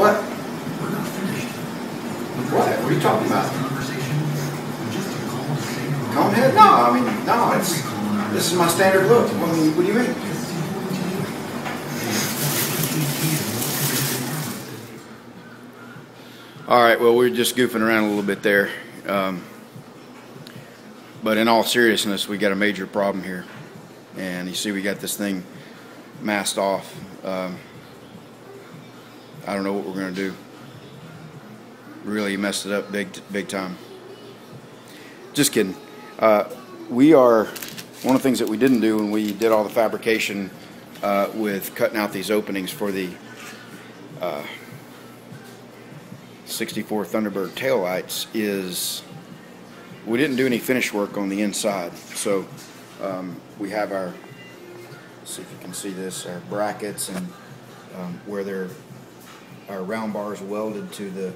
What? What? What are you talking about? Cone head? No, I mean, no, this is my standard look. I mean, what do you mean? All right, well, we're just goofing around a little bit there. But in all seriousness, we got a major problem here. And you see we got this thing masked off. I don't know what we're going to do. Really messed it up big time. Just kidding. One of the things that we didn't do when we did all the fabrication with cutting out these openings for the 64 Thunderbird taillights is we didn't do any finish work on the inside. So we have our, let's see if you can see this, our brackets and where our round bars welded to the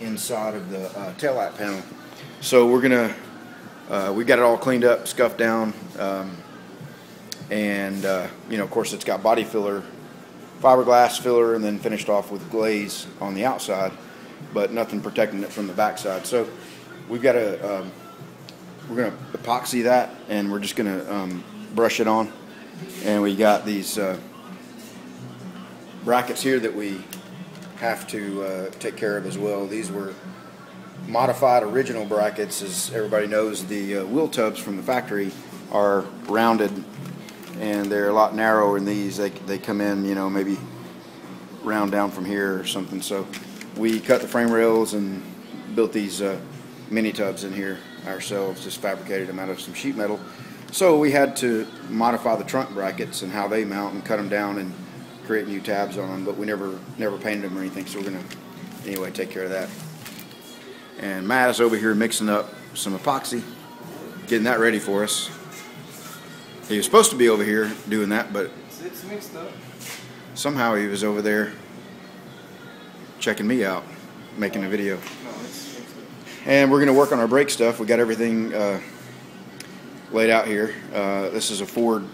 inside of the taillight panel. So we're gonna we got it all cleaned up, scuffed down, and you know, of course, it's got body filler, fiberglass filler, and then finished off with glaze on the outside, but nothing protecting it from the backside. So we've got to we're gonna epoxy that, and we're just gonna brush it on. And we got these brackets here that we have to take care of as well. These were modified original brackets. As everybody knows, the wheel tubs from the factory are rounded and they're a lot narrower in these. They come in, you know, maybe round down from here or something. So we cut the frame rails and built these mini tubs in here ourselves, just fabricated them out of some sheet metal. So we had to modify the trunk brackets and how they mount and cut them down and create new tabs on them, but we never painted them or anything, so we're gonna anyway take care of that. And Matt is over here mixing up some epoxy, getting that ready for us. He was supposed to be over here doing that, but it's mixed up. Somehow he was over there checking me out, making a video. No, it's mixed up. And we're gonna work on our brake stuff. We got everything laid out here. This is a Ford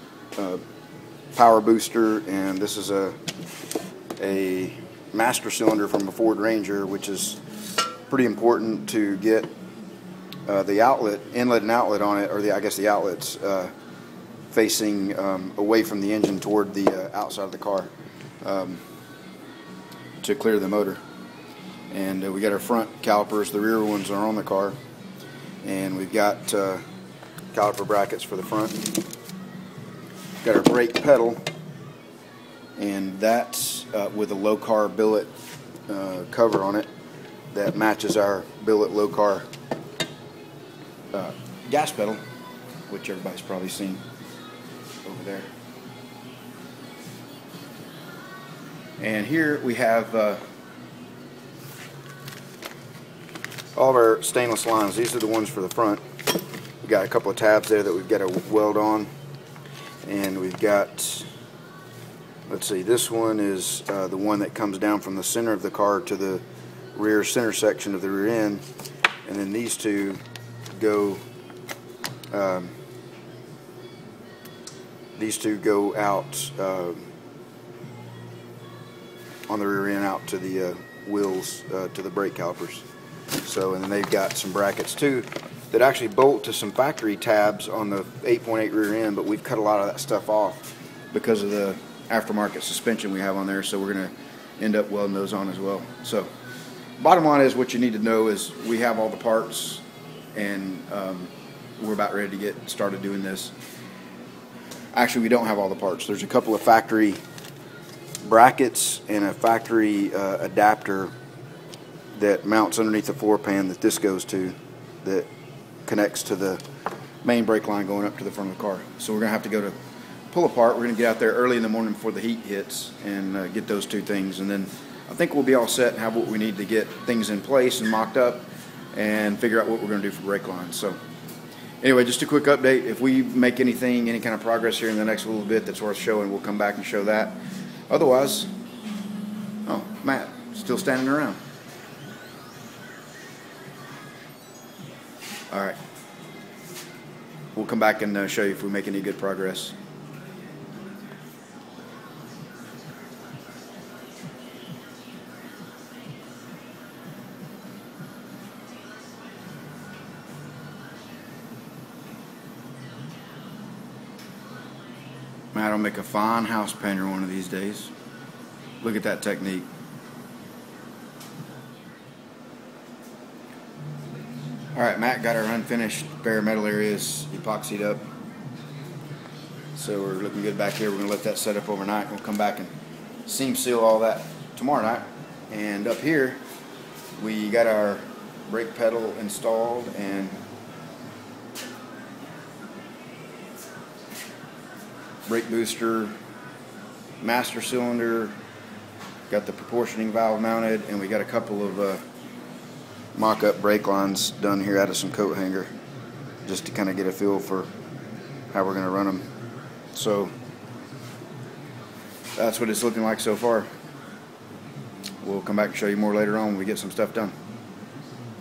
power booster, and this is a master cylinder from a Ford Ranger, which is pretty important to get the outlet, inlet and outlet on it, or I guess the outlets facing away from the engine toward the outside of the car to clear the motor. And we got our front calipers. The rear ones are on the car, and we've got caliper brackets for the front. Got our brake pedal, and that's with a low car billet cover on it that matches our billet low car gas pedal, which everybody's probably seen over there. And here we have all of our stainless lines. These are the ones for the front. We got a couple of tabs there that we've got to weld on. And we've got, let's see, this one is the one that comes down from the center of the car to the rear center section of the rear end. And then these two go out on the rear end out to the wheels, to the brake calipers. So, and then they've got some brackets too that actually bolt to some factory tabs on the 8.8 rear end, but we've cut a lot of that stuff off because of the aftermarket suspension we have on there, so we're going to end up welding those on as well. So bottom line is, what you need to know is we have all the parts, and we're about ready to get started doing this. Actually, we don't have all the parts. There's a couple of factory brackets and a factory adapter that mounts underneath the floor pan that this goes to, that connects to the main brake line going up to the front of the car. So we're going to have to go to pull apart. We're going to get out there early in the morning before the heat hits and get those two things, and then I think we'll be all set and have what we need to get things in place and mocked up and figure out what we're going to do for brake lines. So anyway, just a quick update. If we make any kind of progress here in the next little bit that's worth showing, we'll come back and show that. Otherwise, oh, Matt, still standing around. All right. We'll come back and show you if we make any good progress. Matt will make a fine house painter one of these days. Look at that technique. Alright, Matt got our unfinished bare metal areas epoxied up. So we're looking good back here. We're going to let that set up overnight. We'll come back and seam seal all that tomorrow night. And up here, we got our brake pedal installed and brake booster, master cylinder, got the proportioning valve mounted, and we got a couple of mock-up brake lines done here out of some coat hanger just to kind of get a feel for how we're going to run them. So that's what it's looking like so far. We'll come back and show you more later on when we get some stuff done.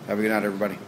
Have a good night, everybody.